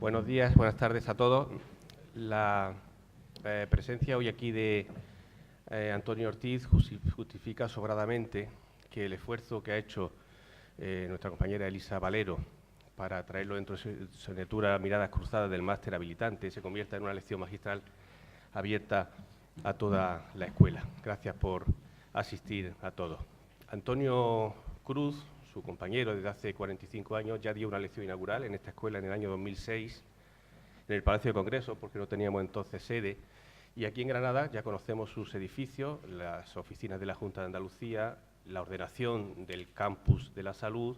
Buenos días, buenas tardes a todos. La presencia hoy aquí de Antonio Ortiz justifica sobradamente que el esfuerzo que ha hecho nuestra compañera Elisa Valero para traerlo dentro de su asignatura Miradas Cruzadas del máster habilitante se convierta en una lección magistral abierta a toda la escuela. Gracias por asistir a todos. Antonio Cruz, su compañero desde hace 45 años, ya dio una lección inaugural en esta escuela en el año 2006, en el Palacio de Congresos, porque no teníamos entonces sede, y aquí en Granada ya conocemos sus edificios, las oficinas de la Junta de Andalucía, la ordenación del campus de la salud,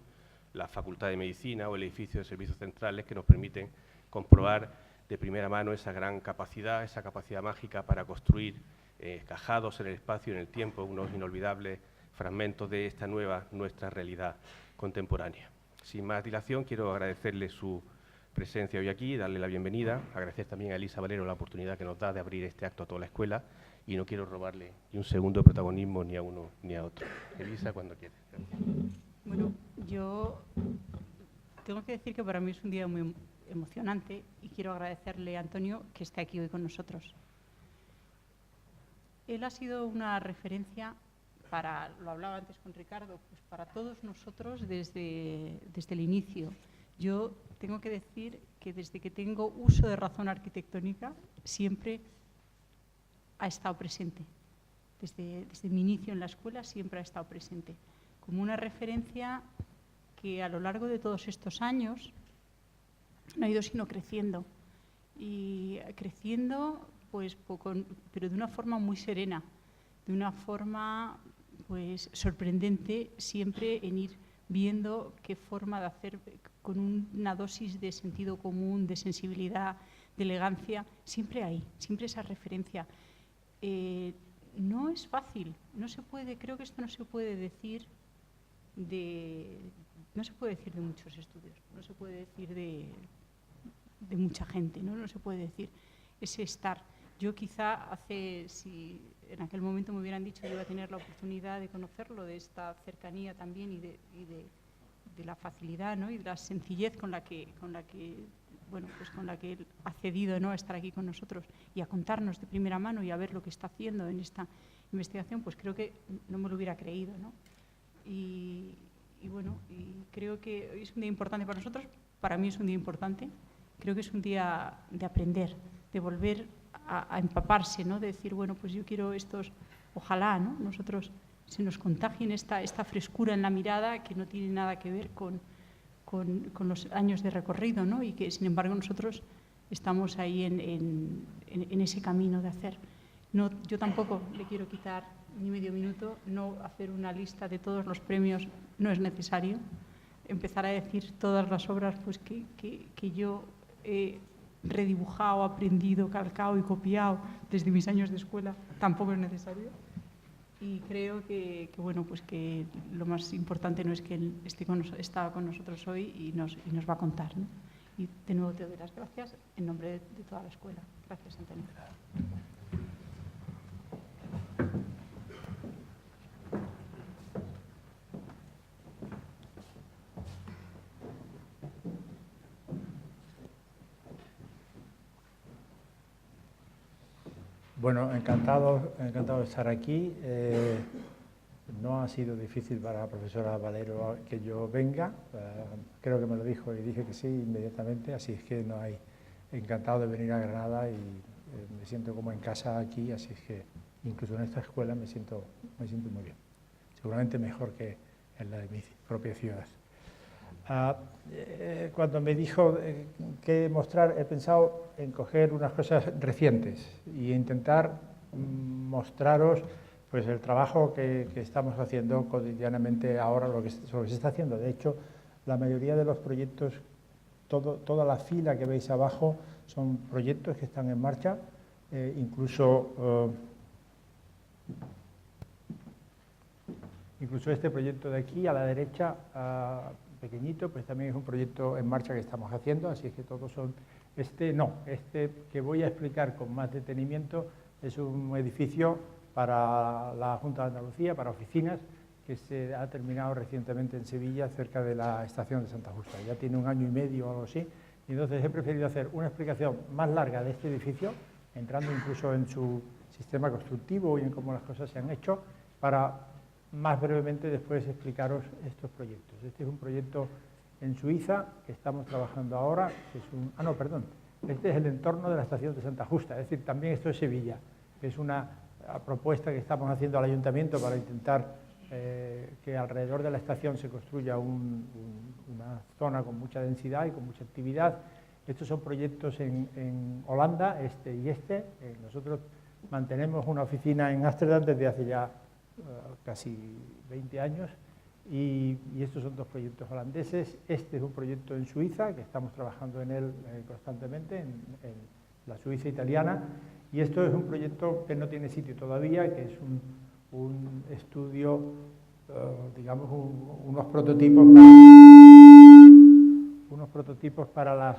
la Facultad de Medicina o el edificio de servicios centrales que nos permiten comprobar de primera mano esa gran capacidad, esa capacidad mágica para construir cajados en el espacio y en el tiempo, unos inolvidables fragmentos de esta nuestra realidad contemporánea. Sin más dilación, quiero agradecerle su presencia hoy aquí, darle la bienvenida, agradecer también a Elisa Valero la oportunidad que nos da de abrir este acto a toda la escuela y no quiero robarle ni un segundo de protagonismo ni a uno ni a otro. Elisa, cuando quieras. Bueno, yo tengo que decir que para mí es un día muy emocionante y quiero agradecerle a Antonio que esté aquí hoy con nosotros. Él ha sido una referencia lo hablaba antes con Ricardo, pues para todos nosotros desde el inicio. Yo tengo que decir que desde que tengo uso de razón arquitectónica siempre ha estado presente. Desde mi inicio en la escuela siempre ha estado presente. Como una referencia que a lo largo de todos estos años no ha ido sino creciendo. Y creciendo, pues, pero de una forma muy serena, de una forma pues sorprendente, siempre en ir viendo qué forma de hacer con una dosis de sentido común, de sensibilidad, de elegancia, siempre hay, siempre esa referencia. No es fácil, no se puede, creo que esto no se puede decir de muchos estudios, no se puede decir de mucha gente, ¿no? No se puede decir ese estar. Yo quizá si en aquel momento me hubieran dicho que iba a tener la oportunidad de conocerlo, de esta cercanía también y de la facilidad, ¿no? Y de la sencillez con la que él ha cedido, ¿no?, a estar aquí con nosotros y a contarnos de primera mano y a ver lo que está haciendo en esta investigación, pues creo que no me lo hubiera creído, ¿no? Y creo que hoy es un día importante para nosotros, para mí es un día importante, creo que es un día de aprender, de volver a empaparse, ¿no? De decir, bueno, pues yo quiero ojalá, ¿no?, nosotros se nos contagien esta frescura en la mirada que no tiene nada que ver con los años de recorrido, ¿no? Y que, sin embargo, nosotros estamos ahí en ese camino de hacer. No, yo tampoco le quiero quitar ni medio minuto, no hacer una lista de todos los premios no es necesario. Empezar a decir todas las obras pues, que yo he redibujado, aprendido, calcado y copiado desde mis años de escuela tampoco es necesario. Y creo que lo más importante no es que él está con nosotros hoy y nos va a contar, ¿no? Y de nuevo te doy las gracias en nombre de toda la escuela. Gracias, Antonio. Bueno, encantado de estar aquí. No ha sido difícil para la profesora Valero que yo venga. Creo que me lo dijo y dije que sí inmediatamente, así es que no hay. Encantado de venir a Granada y me siento como en casa aquí, así es que incluso en esta escuela me siento muy bien. Seguramente mejor que en la de mi propia ciudad. Cuando me dijo qué mostrar, he pensado en coger unas cosas recientes e intentar mostraros pues, el trabajo que estamos haciendo cotidianamente ahora, lo que se está haciendo. De hecho, la mayoría de los proyectos, toda la fila que veis abajo, son proyectos que están en marcha, incluso este proyecto de aquí, a la derecha, pequeñito, pues también es un proyecto en marcha que estamos haciendo, así es que todos son... Este que voy a explicar con más detenimiento es un edificio para la Junta de Andalucía, para oficinas, que se ha terminado recientemente en Sevilla, cerca de la estación de Santa Justa. Ya tiene 1 año y medio o algo así, Y entonces he preferido hacer una explicación más larga de este edificio, entrando incluso en su sistema constructivo y en cómo las cosas se han hecho, para más brevemente después explicaros estos proyectos. Este es un proyecto en Suiza que estamos trabajando ahora, que es un... Ah, no, perdón. Este es el entorno de la estación de Santa Justa, es decir, también esto es Sevilla, que es una propuesta que estamos haciendo al ayuntamiento para intentar que alrededor de la estación se construya una zona con mucha densidad y con mucha actividad. Estos son proyectos en Holanda, este y este. Nosotros mantenemos una oficina en Ámsterdam desde hace ya casi 20 años y estos son dos proyectos holandeses. Este es un proyecto en Suiza, que estamos trabajando en él constantemente, en la Suiza italiana, y esto es un proyecto que no tiene sitio todavía, que es un estudio, digamos, unos prototipos para las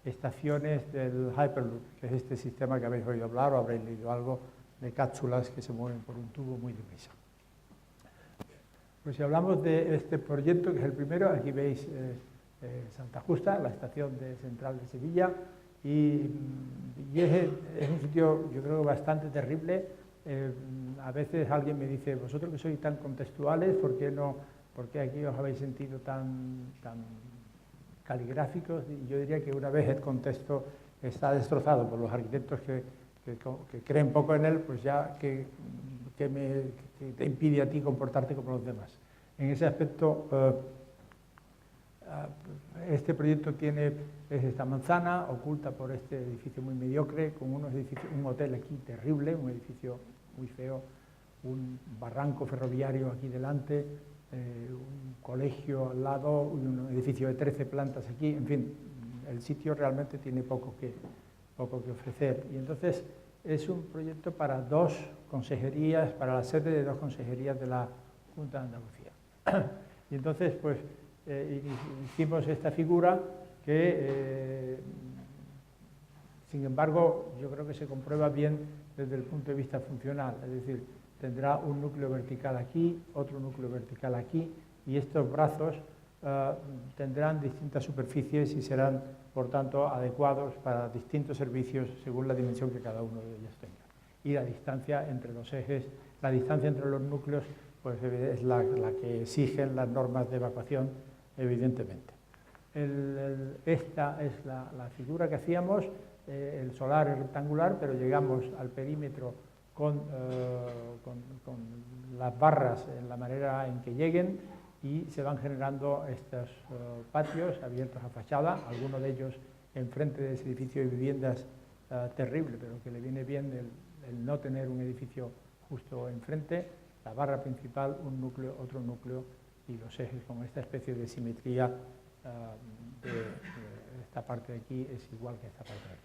estaciones del Hyperloop, que es este sistema que habéis oído hablar o habréis leído algo de cápsulas que se mueven por un tubo muy deprisa. Pues si hablamos de este proyecto, que es el primero, aquí veis Santa Justa, la estación central de Sevilla, y es un sitio, yo creo, bastante terrible. A veces alguien me dice, vosotros que sois tan contextuales, ¿por qué aquí os habéis sentido tan caligráficos? Y yo diría que una vez el contexto está destrozado por los arquitectos que creen poco en él, pues ya que te impide a ti comportarte como los demás. En ese aspecto, este proyecto es esta manzana oculta por este edificio muy mediocre, con un hotel aquí terrible, un edificio muy feo, un barranco ferroviario aquí delante, un colegio al lado, un edificio de 13 plantas aquí, en fin, el sitio realmente tiene poco que ofrecer. Y entonces es un proyecto para dos consejerías, para la sede de dos consejerías de la Junta de Andalucía. Y entonces, pues, hicimos esta figura que, sin embargo, yo creo que se comprueba bien desde el punto de vista funcional, es decir, tendrá un núcleo vertical aquí, otro núcleo vertical aquí, y estos brazos tendrán distintas superficies y serán, por tanto, adecuados para distintos servicios según la dimensión que cada uno de ellos tenga. Y la distancia entre los ejes, la distancia entre los núcleos, pues es la que exigen las normas de evacuación, evidentemente. Esta es la figura que hacíamos, el solar es rectangular, pero llegamos al perímetro con las barras en la manera en que lleguen y se van generando estos patios abiertos a fachada, algunos de ellos enfrente de ese edificio de viviendas terrible, pero que le viene bien el no tener un edificio justo enfrente, la barra principal, un núcleo, otro núcleo y los ejes con esta especie de simetría de esta parte de aquí es igual que esta parte de aquí.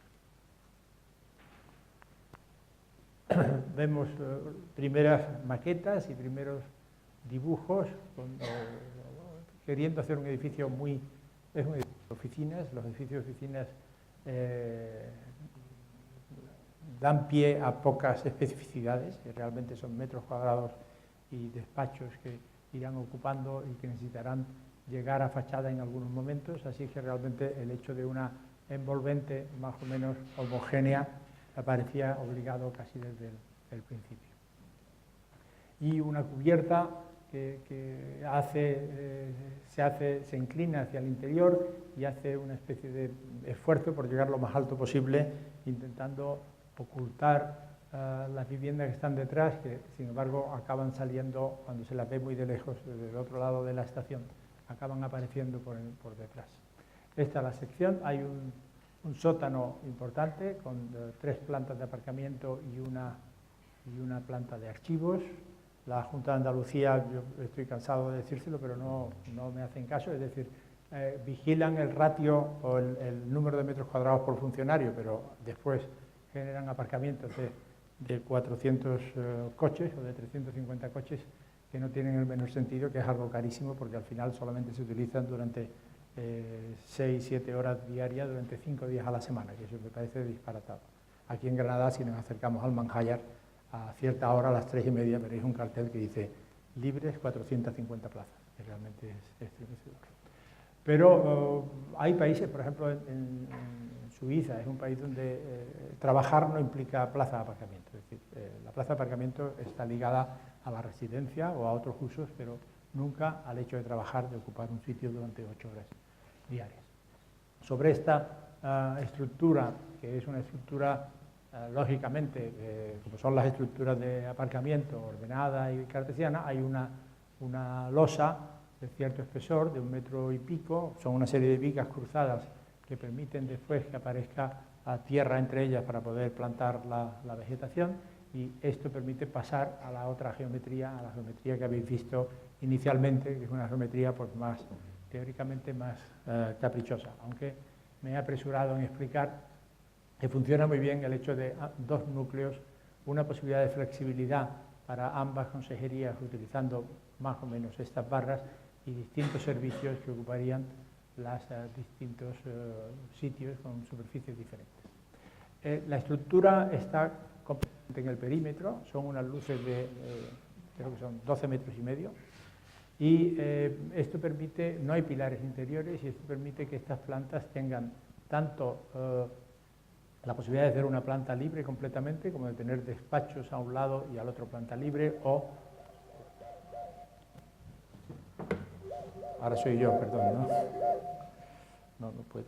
Vemos primeras maquetas y primeros dibujos queriendo hacer un edificio es un edificio de oficinas. Los edificios de oficinas dan pie a pocas especificidades, que realmente son metros cuadrados y despachos que irán ocupando y que necesitarán llegar a fachada en algunos momentos, así que realmente el hecho de una envolvente más o menos homogénea aparecía obligado casi desde el principio. Y una cubierta que se inclina hacia el interior y hace una especie de esfuerzo por llegar lo más alto posible, intentando ocultar las viviendas que están detrás, que sin embargo acaban saliendo, cuando se las ve muy de lejos, desde el otro lado de la estación, acaban apareciendo por detrás. Esta es la sección, hay un sótano importante con 3 plantas de aparcamiento y una planta de archivos. La Junta de Andalucía, yo estoy cansado de decírselo, pero no me hacen caso, es decir, vigilan el ratio o el número de metros cuadrados por funcionario, pero después generan aparcamientos de 400 coches o de 350 coches que no tienen el menor sentido, que es algo carísimo porque al final solamente se utilizan durante 6-7 horas diarias durante 5 días a la semana, que eso me parece disparatado. Aquí en Granada, si nos acercamos al Manjayar, a cierta hora, a las 3:30, veréis un cartel que dice libres 450 plazas, que realmente es estremecedor. Pero hay países, por ejemplo, en Suiza, es un país donde trabajar no implica plaza de aparcamiento. Es decir, la plaza de aparcamiento está ligada a la residencia o a otros usos, pero nunca al hecho de trabajar, de ocupar un sitio durante 8 horas diarias. Sobre esta estructura, que es una estructura, lógicamente, como son las estructuras de aparcamiento, ordenada y cartesiana, hay una losa de cierto espesor, de 1 metro y pico, son una serie de vigas cruzadas que permiten después que aparezca tierra entre ellas para poder plantar la vegetación, y esto permite pasar a la otra geometría, a la geometría que habéis visto inicialmente, que es una geometría pues más, teóricamente más caprichosa, aunque me he apresurado en explicar que funciona muy bien el hecho de 2 núcleos, una posibilidad de flexibilidad para ambas consejerías utilizando más o menos estas barras y distintos servicios que ocuparían los distintos sitios con superficies diferentes. La estructura está completamente en el perímetro, son unas luces de, creo que son 12 metros y medio, y esto permite, no hay pilares interiores, y esto permite que estas plantas tengan tanto la posibilidad de hacer una planta libre completamente, como de tener despachos a un lado y al otro planta libre, o... Ahora soy yo, perdón, ¿no? No puedo.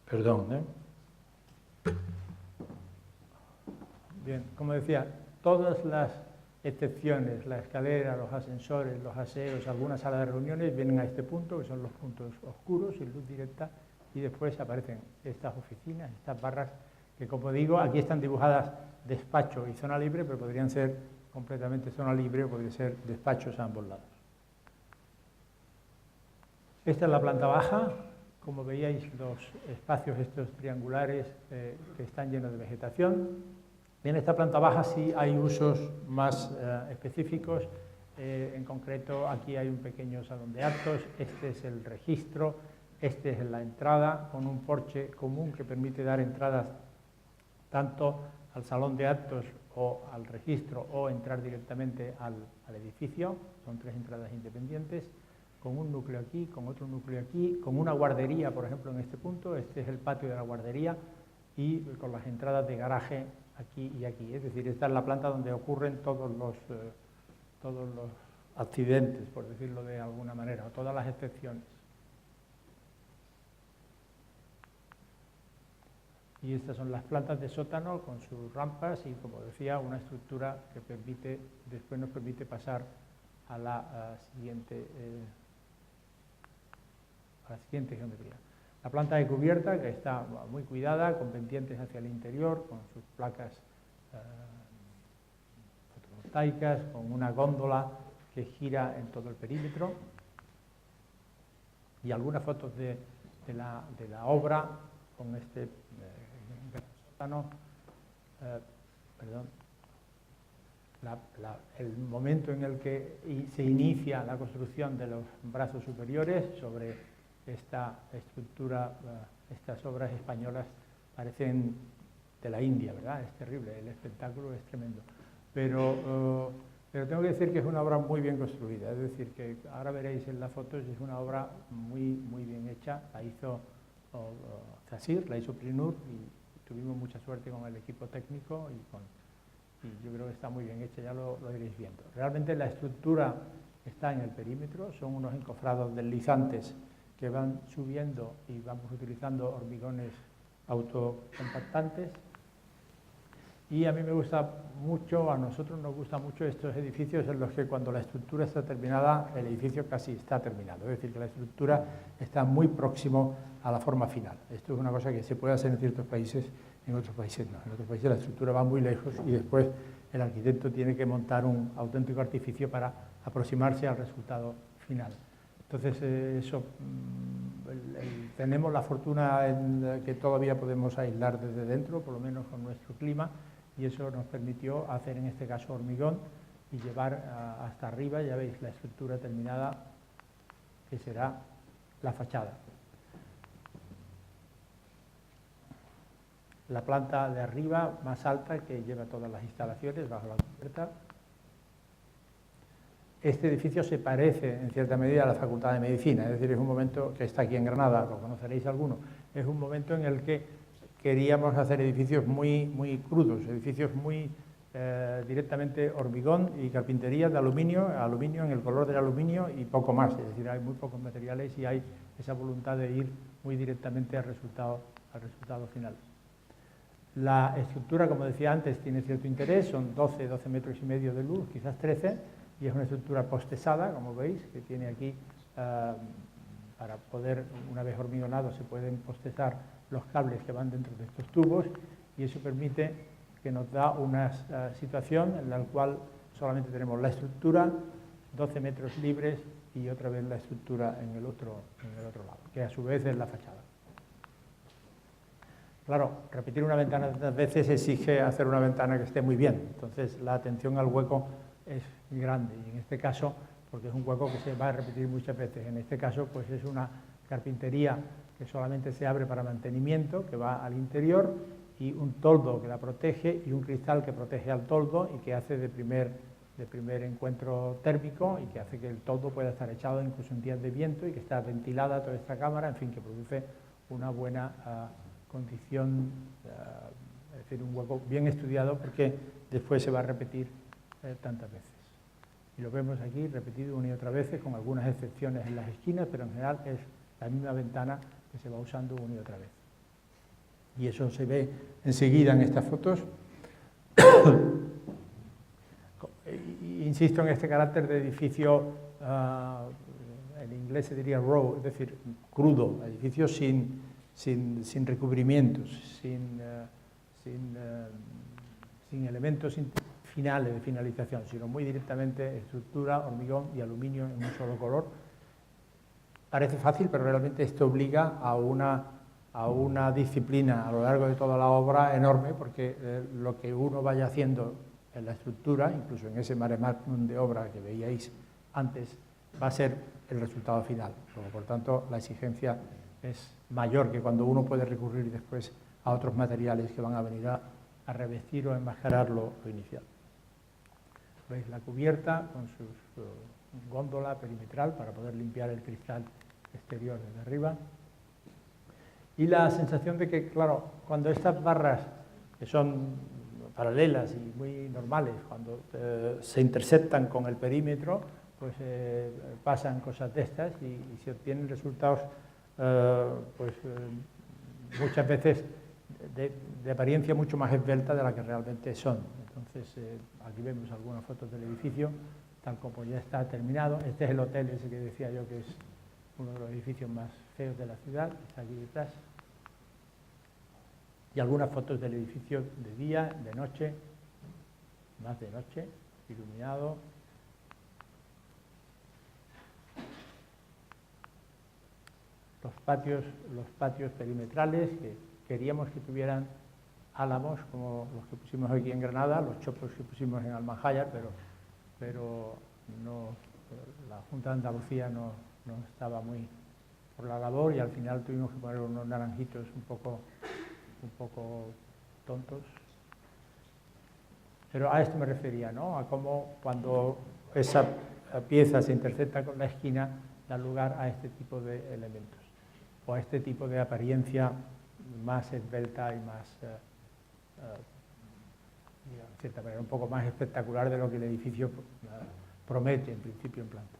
Perdón, ¿eh? Bien, como decía, todas las excepciones, la escalera, los ascensores, los aseos, algunas salas de reuniones vienen a este punto, que son los puntos oscuros y luz directa, y después aparecen estas oficinas, estas barras, que como digo, aquí están dibujadas despacho y zona libre, pero podrían ser completamente zona libre o podrían ser despachos a ambos lados. Esta es la planta baja. Como veíais, los espacios estos triangulares que están llenos de vegetación. En esta planta baja sí hay usos más específicos. En concreto, aquí hay un pequeño salón de actos. Este es el registro. Este es la entrada, con un porche común que permite dar entradas tanto al salón de actos o al registro, o entrar directamente al edificio. Son 3 entradas independientes, con un núcleo aquí, con otro núcleo aquí, con una guardería, por ejemplo, en este punto. Este es el patio de la guardería, y con las entradas de garaje aquí y aquí. Es decir, esta es la planta donde ocurren todos los accidentes, por decirlo de alguna manera, o todas las excepciones. Y estas son las plantas de sótano con sus rampas y, como decía, una estructura que después nos permite pasar a la siguiente geometría. La planta de cubierta, que está muy cuidada, con pendientes hacia el interior, con sus placas fotovoltaicas, con una góndola que gira en todo el perímetro, y algunas fotos de la obra con este sótano, el momento en el que se inicia la construcción de los brazos superiores sobre esta estructura. Estas obras españolas parecen de la India, ¿verdad? Es terrible, el espectáculo es tremendo. Pero tengo que decir que es una obra muy bien construida, es decir, que ahora veréis en las fotos, es una obra muy bien hecha. La hizo CASIR, la hizo Plinur, y tuvimos mucha suerte con el equipo técnico, y yo creo que está muy bien hecha, ya lo iréis viendo. Realmente la estructura está en el perímetro, son unos encofrados deslizantes que van subiendo, y vamos utilizando hormigones autocompactantes. Y a mí me gusta mucho, a nosotros nos gusta mucho estos edificios en los que cuando la estructura está terminada, el edificio casi está terminado. Es decir, que la estructura está muy próximo a la forma final. Esto es una cosa que se puede hacer en ciertos países, en otros países no. En otros países la estructura va muy lejos y después el arquitecto tiene que montar un auténtico artificio para aproximarse al resultado final. Entonces, tenemos la fortuna en que todavía podemos aislar desde dentro, por lo menos con nuestro clima, y eso nos permitió hacer en este caso hormigón y llevar hasta arriba, ya veis, la estructura terminada, que será la fachada. La planta de arriba, más alta, que lleva todas las instalaciones bajo la cubierta, este edificio se parece en cierta medida a la Facultad de Medicina, es decir, es un momento que está aquí en Granada, lo conoceréis alguno, es un momento en el que queríamos hacer edificios muy crudos, edificios muy directamente hormigón y carpintería de aluminio en el color del aluminio y poco más, es decir, hay muy pocos materiales y hay esa voluntad de ir muy directamente al resultado final. La estructura, como decía antes, tiene cierto interés, son 12 metros y medio de luz, quizás 13, y es una estructura postesada, como veis, que tiene aquí, para poder, una vez hormigonado, se pueden postezar los cables que van dentro de estos tubos, y eso permite que nos da una situación en la cual solamente tenemos la estructura, 12 metros libres y otra vez la estructura en el otro lado, que a su vez es la fachada. Claro, repetir una ventana tantas veces exige hacer una ventana que esté muy bien, entonces la atención al hueco es grande y en este caso, porque es un hueco que se va a repetir muchas veces, en este caso pues es una carpintería que solamente se abre para mantenimiento, que va al interior, y un toldo que la protege y un cristal que protege al toldo y que hace de primer encuentro térmico y que hace que el toldo pueda estar echado incluso en días de viento y que está ventilada toda esta cámara, en fin, que produce una buena condición, es decir, un hueco bien estudiado porque después se va a repetir tantas veces. Y lo vemos aquí repetido una y otra vez con algunas excepciones en las esquinas, pero en general es la misma ventana que se va usando una y otra vez. Y eso se ve enseguida en estas fotos. Insisto en este carácter de edificio, en inglés se diría raw, es decir, crudo, edificio sin recubrimientos, sin elementos finales de finalización, sino muy directamente estructura, hormigón y aluminio en un solo color. Parece fácil, pero realmente esto obliga a una disciplina a lo largo de toda la obra enorme, porque lo que uno vaya haciendo en la estructura, incluso en ese mare magnum de obra que veíais antes, va a ser el resultado final. Por tanto, la exigencia es mayor que cuando uno puede recurrir después a otros materiales que van a venir a revestir o a enmascarar lo inicial. Veis la cubierta con su góndola perimetral para poder limpiar el cristal exterior desde arriba. Y la sensación de que, claro, cuando estas barras, que son paralelas y muy normales, cuando se interceptan con el perímetro, pues pasan cosas de estas y se obtienen resultados muchas veces de apariencia mucho más esbelta de la que realmente son. Entonces, aquí vemos algunas fotos del edificio, tal como ya está terminado. Este es el hotel ese que decía yo que es uno de los edificios más feos de la ciudad, está aquí detrás. Y algunas fotos del edificio de día, de noche, más de noche, iluminado. Los patios perimetrales que queríamos que tuvieran álamos como los que pusimos aquí en Granada, los chopos que pusimos en Almanjayar, pero no, la Junta de Andalucía no estaba muy por la labor y al final tuvimos que poner unos naranjitos un poco tontos. Pero a esto me refería, ¿no? A cómo cuando esa pieza se intercepta con la esquina da lugar a este tipo de elementos o a este tipo de apariencia más esbelta y más, de cierta manera, un poco más espectacular de lo que el edificio promete en principio en plantas.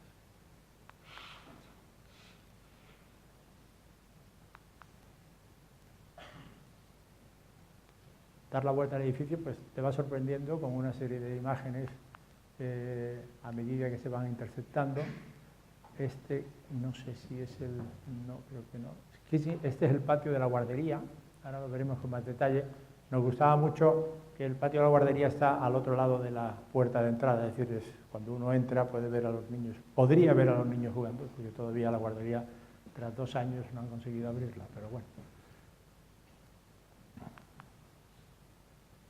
Dar la vuelta al edificio, pues te va sorprendiendo con una serie de imágenes a medida que se van interceptando. Este, no sé si es el... no, creo que no. Este es el patio de la guardería, ahora lo veremos con más detalle. Nos gustaba mucho que el patio de la guardería está al otro lado de la puerta de entrada, es decir, cuando uno entra puede ver a los niños, podría ver a los niños jugando, porque todavía la guardería, tras 2 años, no han conseguido abrirla, pero bueno.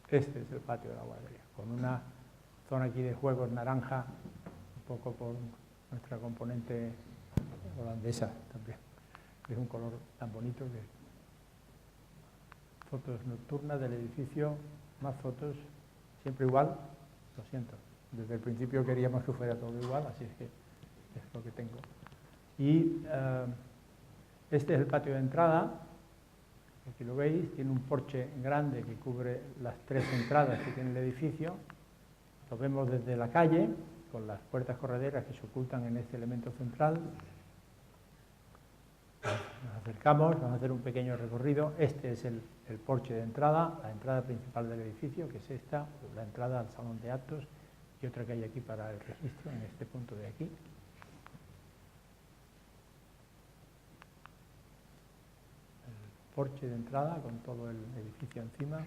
Este es el patio de la guardería, con una zona aquí de juegos naranja, un poco por nuestra componente holandesa también. Es un color tan bonito que... Fotos nocturnas del edificio, más fotos, siempre igual, lo siento. desde el principio queríamos que fuera todo igual, así es que es lo que tengo. Y este es el patio de entrada, aquí lo veis, tiene un porche grande que cubre las 3 entradas que tiene el edificio. Lo vemos desde la calle, con las puertas correderas que se ocultan en este elemento central. Nos acercamos, vamos a hacer un pequeño recorrido. Este es el porche de entrada, la entrada principal del edificio, que es esta, la entrada al salón de actos, y otra que hay aquí para el registro, en este punto de aquí. El porche de entrada con todo el edificio encima.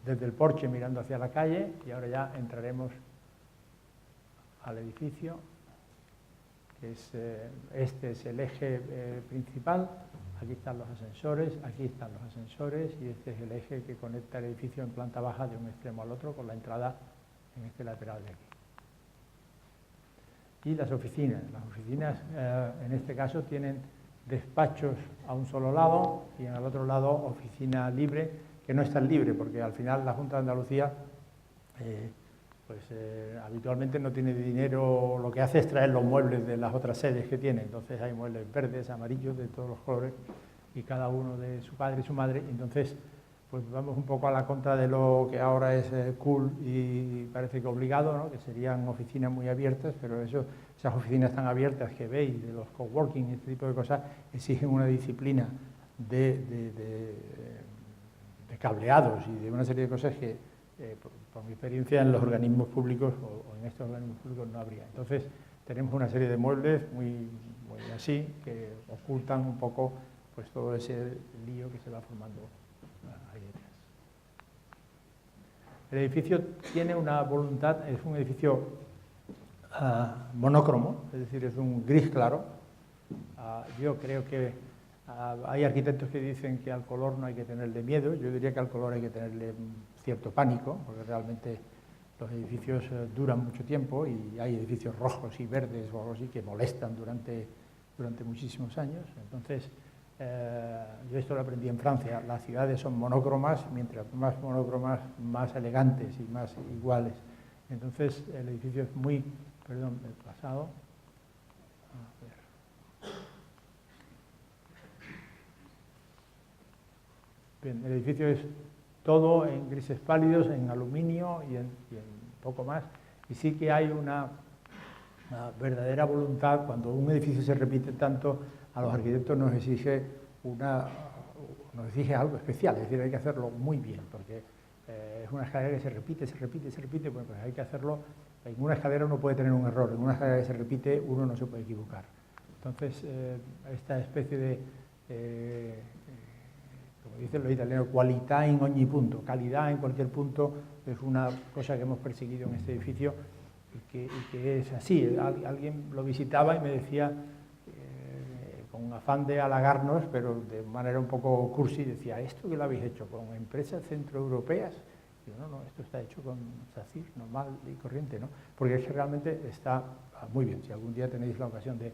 Desde el porche mirando hacia la calle, y ahora ya entraremos al edificio, que es, este es el eje principal. Aquí están los ascensores, aquí están los ascensores, y este es el eje que conecta el edificio en planta baja de un extremo al otro con la entrada en este lateral de aquí. Y las oficinas en este caso tienen despachos a un solo lado y en el otro lado oficina libre, que no es tan libre porque al final la Junta de Andalucía habitualmente no tiene dinero, lo que hace es traer los muebles de las otras sedes que tiene. Entonces hay muebles verdes, amarillos, de todos los colores, y cada uno de su padre y su madre. Entonces pues vamos un poco a la contra de lo que ahora es cool y parece que obligado, ¿no? Que serían oficinas muy abiertas, pero esas oficinas tan abiertas que veis, de los coworking y este tipo de cosas, exigen una disciplina de cableados y de una serie de cosas que, por mi experiencia, en los organismos públicos o en estos organismos públicos no habría. Entonces tenemos una serie de muebles muy así, que ocultan un poco pues todo ese lío que se va formando ahí detrás. El edificio tiene una voluntad, es un edificio monócromo, es decir, es un gris claro. Yo creo que hay arquitectos que dicen que al color no hay que tenerle miedo. Yo diría que al color hay que tenerle cierto pánico, porque realmente los edificios duran mucho tiempo y hay edificios rojos y verdes o algo así que molestan durante muchísimos años. Entonces, yo esto lo aprendí en Francia. Las ciudades son monócromas, mientras más monócromas, más elegantes y más iguales. Entonces, el edificio es muy... Perdón, el pasado... Bien, el edificio es todo en grises pálidos, en aluminio y en poco más. Y sí que hay una verdadera voluntad, cuando un edificio se repite tanto, a los arquitectos nos exige algo especial, es decir, hay que hacerlo muy bien, porque es una escalera que se repite, bueno, pues hay que hacerlo. En una escalera uno puede tener un error, en una escalera que se repite uno no se puede equivocar. Entonces, esta especie de... como dicen los italianos, qualità in ogni punto, calidad en cualquier punto, es una cosa que hemos perseguido en este edificio y que es así. Alguien lo visitaba y me decía, con afán de halagarnos, pero de manera un poco cursi, decía, ¿esto que lo habéis hecho con empresas centroeuropeas? Digo, no, esto está hecho con SACIR, normal y corriente, ¿no? Porque es que realmente está muy bien. Si algún día tenéis la ocasión de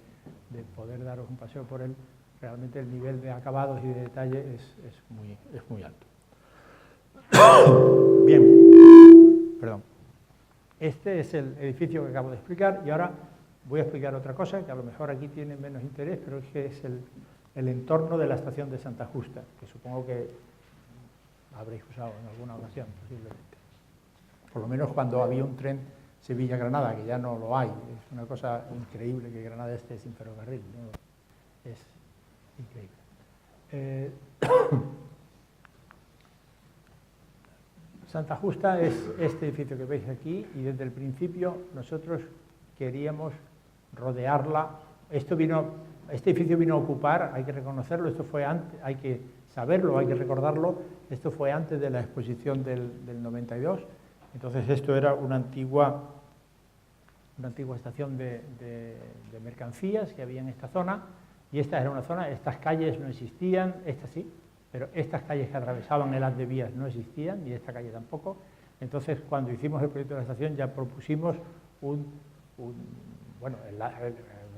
poder daros un paseo por él, realmente el nivel de acabados y de detalle es muy alto. Bien, perdón. Este es el edificio que acabo de explicar y ahora voy a explicar otra cosa que a lo mejor aquí tiene menos interés, pero es que es el entorno de la estación de Santa Justa, que supongo que habréis usado en alguna ocasión, posiblemente. Por lo menos cuando había un tren Sevilla-Granada, que ya no lo hay. Es una cosa increíble que Granada esté sin ferrocarril, ¿no? Es increíble. Santa Justa es este edificio que veis aquí y desde el principio nosotros queríamos rodearla. Este edificio vino a ocupar, hay que reconocerlo, esto fue antes, hay que saberlo, hay que recordarlo, esto fue antes de la exposición del 92, entonces esto era una antigua estación de mercancías que había en esta zona. Y esta era una zona, estas calles no existían, estas sí, pero estas calles que atravesaban el haz de vías no existían, y esta calle tampoco. Entonces, cuando hicimos el proyecto de la estación, ya propusimos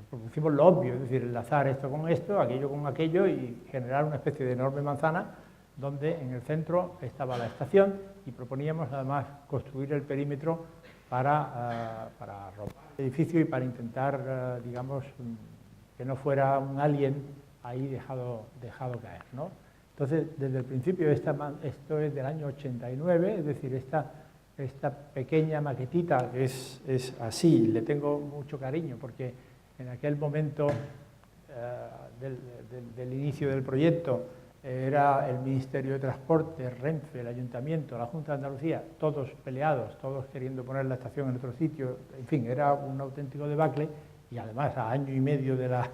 propusimos lo obvio, es decir, enlazar esto con esto, aquello con aquello, y generar una especie de enorme manzana donde en el centro estaba la estación y proponíamos además construir el perímetro para romper el edificio y para intentar, digamos, que no fuera un alien ahí dejado caer, ¿no? Entonces, desde el principio, esto es del año 89, es decir, esta pequeña maquetita que es así, le tengo mucho cariño porque en aquel momento del inicio del proyecto era el Ministerio de Transporte, Renfe, el Ayuntamiento, la Junta de Andalucía, todos peleados, todos queriendo poner la estación en otro sitio, en fin, era un auténtico debacle y además a año y medio de la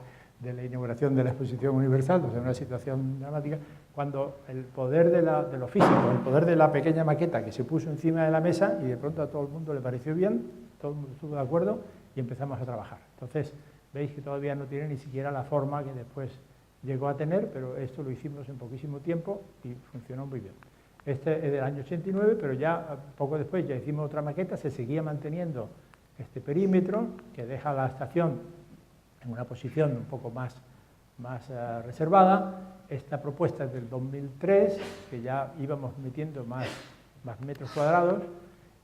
inauguración de la Exposición Universal, o sea, una situación dramática, cuando el poder de lo físico, el poder de la pequeña maqueta que se puso encima de la mesa y de pronto a todo el mundo le pareció bien, todo el mundo estuvo de acuerdo y empezamos a trabajar. Entonces, veis que todavía no tiene ni siquiera la forma que después llegó a tener, pero esto lo hicimos en poquísimo tiempo y funcionó muy bien. Este es del año 89, pero ya poco después ya hicimos otra maqueta, se seguía manteniendo este perímetro que deja la estación en una posición un poco más reservada. Esta propuesta es del 2003, que ya íbamos metiendo más metros cuadrados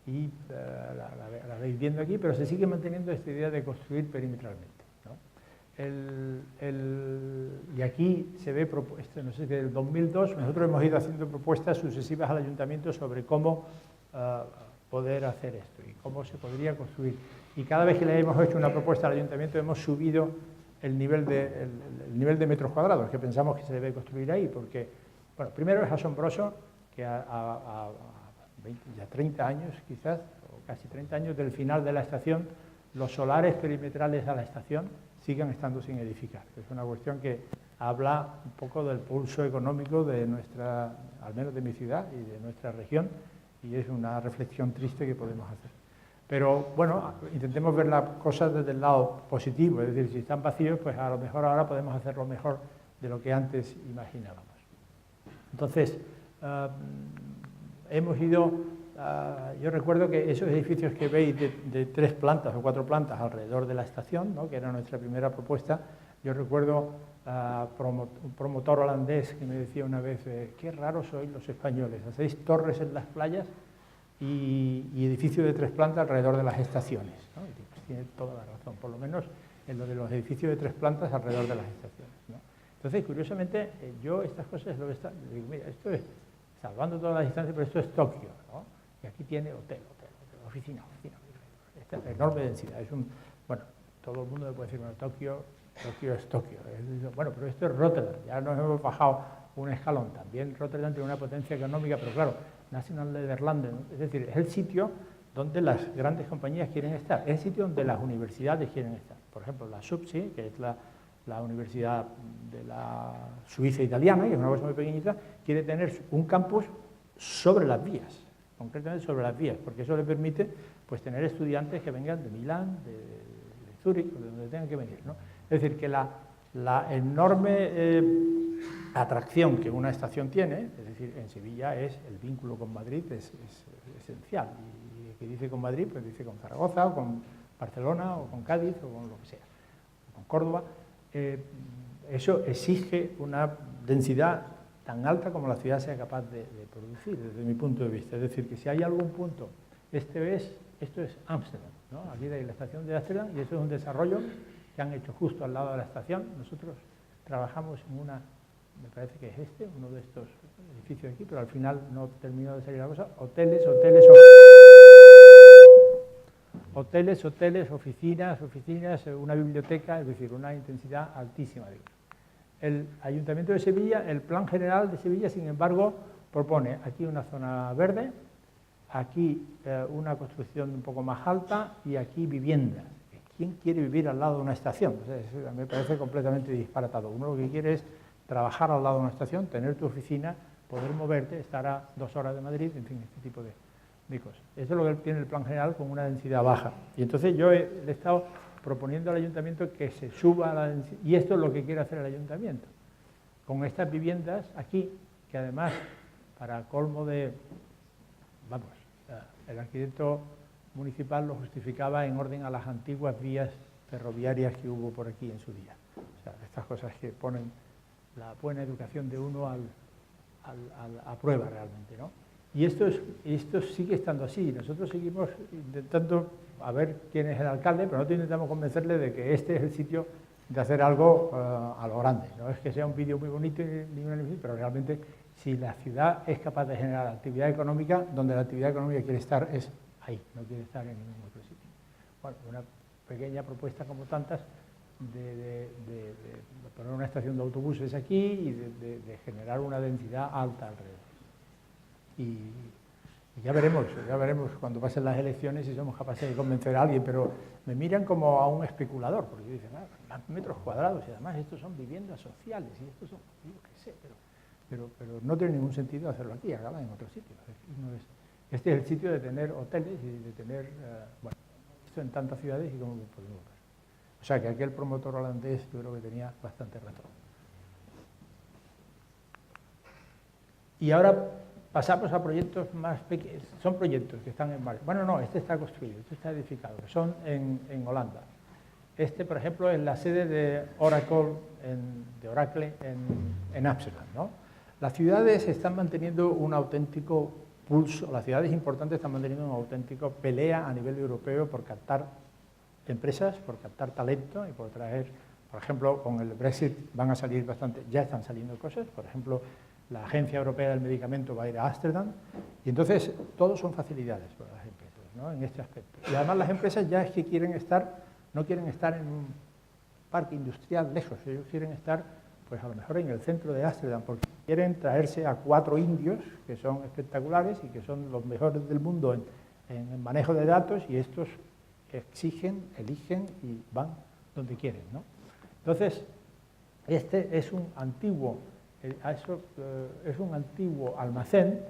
y la veis viendo aquí, pero se sigue manteniendo esta idea de construir perimetralmente, ¿no? Y aquí se ve, no sé, del 2002, nosotros hemos ido haciendo propuestas sucesivas al ayuntamiento sobre cómo poder hacer esto y cómo se podría construir. Y cada vez que le hemos hecho una propuesta al ayuntamiento hemos subido el nivel de metros cuadrados que pensamos que se debe construir ahí, porque, bueno, primero es asombroso que a 30 años quizás, o casi 30 años del final de la estación, los solares perimetrales a la estación sigan estando sin edificar. Es una cuestión que habla un poco del pulso económico de nuestra, al menos de mi ciudad y de nuestra región, y es una reflexión triste que podemos hacer. Pero bueno, intentemos ver las cosas desde el lado positivo, es decir, si están vacíos, pues a lo mejor ahora podemos hacerlo mejor de lo que antes imaginábamos. Entonces, hemos ido, yo recuerdo que esos edificios que veis de 3 plantas o 4 plantas alrededor de la estación, ¿no?, que era nuestra primera propuesta, yo recuerdo un promotor holandés que me decía una vez, qué raros sois los españoles, hacéis torres en las playas y edificios de 3 plantas alrededor de las estaciones, ¿no? Y pues tiene toda la razón, por lo menos en lo de los edificios de 3 plantas alrededor de las estaciones, ¿no? Entonces, curiosamente, yo estas cosas lo digo, mira, esto es, salvando todas las distancias, pero esto es Tokio, ¿no? Y aquí tiene hotel, oficina, esta enorme densidad. Bueno, todo el mundo le puede decir, bueno, Tokio es Tokio. Bueno, pero esto es Rotterdam, ya nos hemos bajado un escalón. También Rotterdam tiene una potencia económica, pero claro, National Nederlanden, ¿no? Es decir, es el sitio donde las grandes compañías quieren estar, es el sitio donde las universidades quieren estar. Por ejemplo, la SUPSI, que es la universidad de la Suiza italiana, que es una cosa muy pequeñita, quiere tener un campus sobre las vías, concretamente sobre las vías, porque eso le permite pues tener estudiantes que vengan de Milán, de Zúrich, de donde tengan que venir, ¿no? Es decir, que la enorme atracción que una estación tiene, es decir, en Sevilla es el vínculo con Madrid, es esencial. Y que dice con Madrid, pues dice con Zaragoza, o con Barcelona, o con Cádiz, o con lo que sea, o con Córdoba. Eso exige una densidad tan alta como la ciudad sea capaz de producir, desde mi punto de vista. Es decir, que si hay algún punto, esto es Ámsterdam, ¿no? Aquí hay la estación de Ámsterdam, y esto es un desarrollo que han hecho justo al lado de la estación. Nosotros trabajamos en me parece que es uno de estos edificios aquí, pero al final no terminó de salir la cosa. Hoteles, oficinas, una biblioteca, es decir, una intensidad altísima. El Ayuntamiento de Sevilla, el Plan General de Sevilla, sin embargo, propone aquí una zona verde, aquí una construcción un poco más alta y aquí viviendas. ¿Quién quiere vivir al lado de una estación? O sea, eso me parece completamente disparatado. Uno lo que quiere es trabajar al lado de una estación, tener tu oficina, poder moverte, estar a 2 horas de Madrid, en fin, este tipo de cosas. Eso es lo que tiene el Plan General con una densidad baja. Y entonces yo le he estado proponiendo al Ayuntamiento que se suba la densidad, y esto es lo que quiere hacer el Ayuntamiento. Con estas viviendas aquí, que además, para colmo de, el arquitecto municipal lo justificaba en orden a las antiguas vías ferroviarias que hubo por aquí en su día. O sea, estas cosas que ponen la buena educación de uno al a prueba realmente, ¿no? Y esto sigue estando así. Nosotros seguimos intentando a ver quién es el alcalde, pero nosotros intentamos convencerle de que este es el sitio de hacer algo a lo grande. No es que sea un vídeo muy bonito, pero realmente si la ciudad es capaz de generar actividad económica, donde la actividad económica quiere estar es ahí, no quiere estar en ningún otro sitio. Bueno, una pequeña propuesta como tantas de poner una estación de autobuses aquí y de generar una densidad alta alrededor. Y ya veremos cuando pasen las elecciones si somos capaces de convencer a alguien, pero me miran como a un especulador, porque dicen, más metros cuadrados y además estos son viviendas sociales y estos son, yo qué sé, pero no tiene ningún sentido hacerlo aquí, hágalo en otro sitio. Este es el sitio de tener hoteles y de tener, bueno, esto en tantas ciudades y como podemos ver. O sea que aquel promotor holandés yo creo que tenía bastante razón. Y ahora pasamos a proyectos más pequeños, son proyectos que están en marcha. Bueno, no, este está construido, este está edificado, que son en Holanda. Este, por ejemplo, es la sede de Oracle en Ámsterdam, ¿no? Las ciudades están manteniendo un auténtico pulso, las ciudades importantes están manteniendo una auténtica pelea a nivel europeo por captar empresas, por captar talento y por traer, por ejemplo, con el Brexit van a salir bastante, ya están saliendo cosas, por ejemplo, la Agencia Europea del Medicamento va a ir a Ámsterdam, y entonces todos son facilidades para las empresas, ¿no? En este aspecto. Y además las empresas ya es que no quieren estar en un parque industrial lejos, ellos quieren estar, pues a lo mejor en el centro de Ámsterdam, porque quieren traerse a 4 indios que son espectaculares y que son los mejores del mundo en el manejo de datos, y estos exigen, eligen y van donde quieren, ¿no? Entonces, este es un antiguo almacén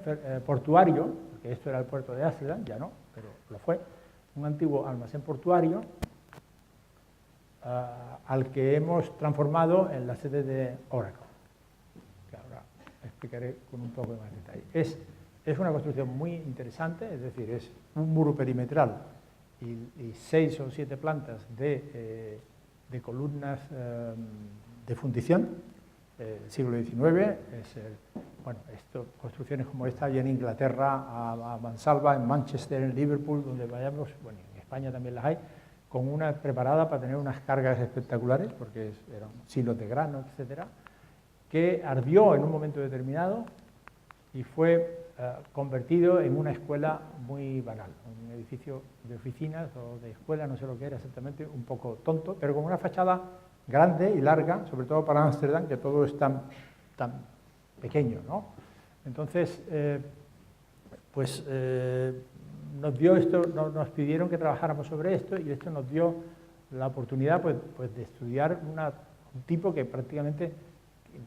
portuario, porque esto era el puerto de Ámsterdam, ya no, pero lo fue, un antiguo almacén portuario al que hemos transformado en la sede de Oracle, que ahora explicaré con un poco de más detalle. Es una construcción muy interesante, es decir, es un muro perimetral y 6 o 7 plantas de columnas de fundición, siglo XIX, construcciones como esta hay en Inglaterra, a mansalva, en Manchester, en Liverpool, donde vayamos, bueno, en España también las hay, con una preparada para tener unas cargas espectaculares, porque eran silos de grano, etcétera, que ardió en un momento determinado y fue convertido en una escuela muy banal, un edificio de oficinas o de escuela, no sé lo que era exactamente, un poco tonto, pero con una fachada grande y larga, sobre todo para Ámsterdam, que todo es tan pequeño, ¿no? Entonces, nos dio esto, nos pidieron que trabajáramos sobre esto, y esto nos dio la oportunidad pues de estudiar un tipo que prácticamente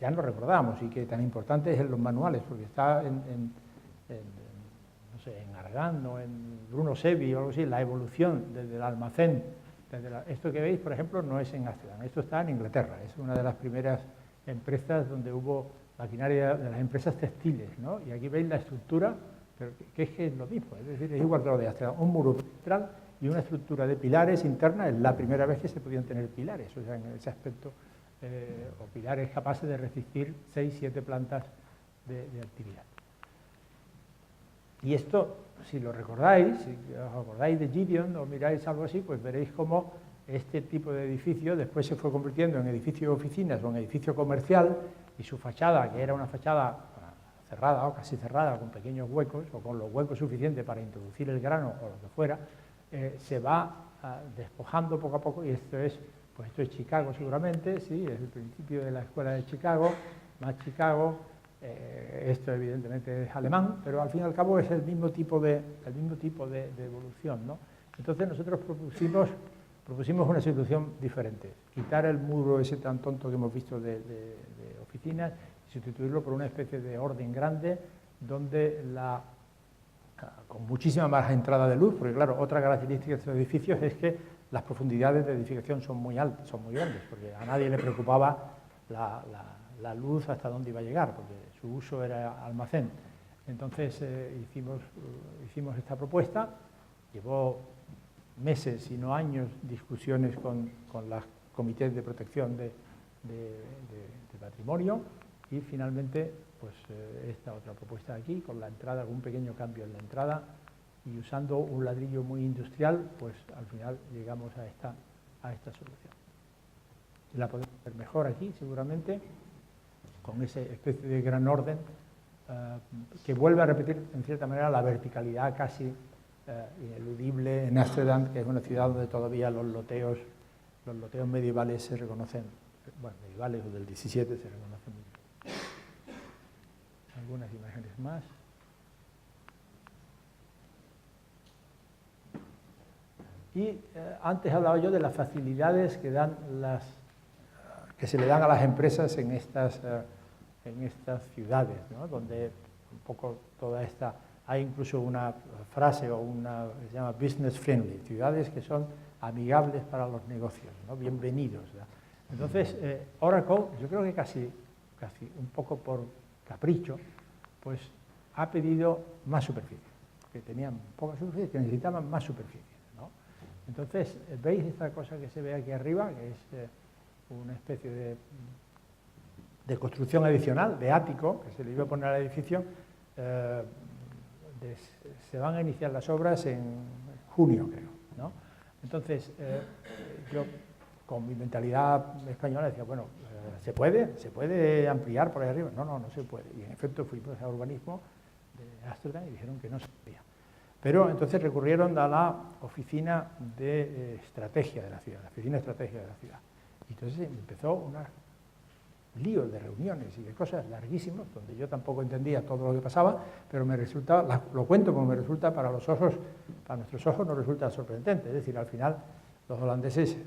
ya no recordamos y que tan importante es en los manuales, porque está no sé, en Argand o en Bruno Sevi o algo así, la evolución desde el almacén. Esto que veis, por ejemplo, no es en Ámsterdam, esto está en Inglaterra, es una de las primeras empresas donde hubo maquinaria de las empresas textiles, ¿no? Y aquí veis la estructura, pero que es lo mismo, es decir, es igual que lo de Ámsterdam, un muro central y una estructura de pilares interna. Es la primera vez que se podían tener pilares, o sea, en ese aspecto, o pilares capaces de resistir 6 o 7 plantas de actividad. Y esto, si lo recordáis, si os acordáis de Gideon o miráis algo así, pues veréis cómo este tipo de edificio después se fue convirtiendo en edificio de oficinas o en edificio comercial, y su fachada, que era una fachada cerrada o casi cerrada, con pequeños huecos o con los huecos suficientes para introducir el grano o lo que fuera, se va despojando poco a poco, y esto es Chicago seguramente, sí, es el principio de la escuela de Chicago, más Chicago. Esto evidentemente es alemán, pero al fin y al cabo es el mismo tipo de evolución, ¿no? Entonces nosotros propusimos una solución diferente: quitar el muro ese tan tonto que hemos visto de oficinas y sustituirlo por una especie de orden grande, donde con muchísima más entrada de luz, porque claro, otra característica de estos edificios es que las profundidades de edificación son muy altas, son muy grandes, porque a nadie le preocupaba la luz hasta dónde iba a llegar, porque su uso era almacén. Entonces hicimos esta propuesta, llevó meses, si no años, discusiones con los comités de protección de patrimonio, y finalmente pues esta otra propuesta de aquí, con la entrada, algún pequeño cambio en la entrada, y usando un ladrillo muy industrial, pues al final llegamos a esta solución. La podemos ver mejor aquí, seguramente, con esa especie de gran orden, que vuelve a repetir, en cierta manera, la verticalidad casi ineludible en Ámsterdam, que es una ciudad donde todavía los loteos medievales se reconocen, bueno, medievales o del 17 se reconocen muy bien. Algunas imágenes más. Y antes hablaba yo de las facilidades que se le dan a las empresas en estas ciudades, ¿no? Donde un poco toda esta... Hay incluso una frase o que se llama business friendly, ciudades que son amigables para los negocios, ¿no? Bienvenidos, ¿no? Entonces, Oracle, yo creo que casi un poco por capricho, pues ha pedido más superficie, que tenían poca superficie, que necesitaban más superficie, ¿no? Entonces, ¿veis esta cosa que se ve aquí arriba? Que es una especie de construcción adicional, de ático, que se le iba a poner al edificio. Se van a iniciar las obras en junio, creo, ¿no? Entonces, yo, con mi mentalidad española, decía, bueno, ¿se puede ampliar por ahí arriba? No se puede. Y en efecto fuimos a urbanismo de Ámsterdam y dijeron que no se podía. Pero entonces recurrieron a la oficina de estrategia de la ciudad, la oficina de estrategia de la ciudad. Y entonces empezó un lío de reuniones y de cosas larguísimos, donde yo tampoco entendía todo lo que pasaba, pero me resulta, lo cuento como me resulta para nuestros ojos nos resulta sorprendente. Es decir, al final los holandeses,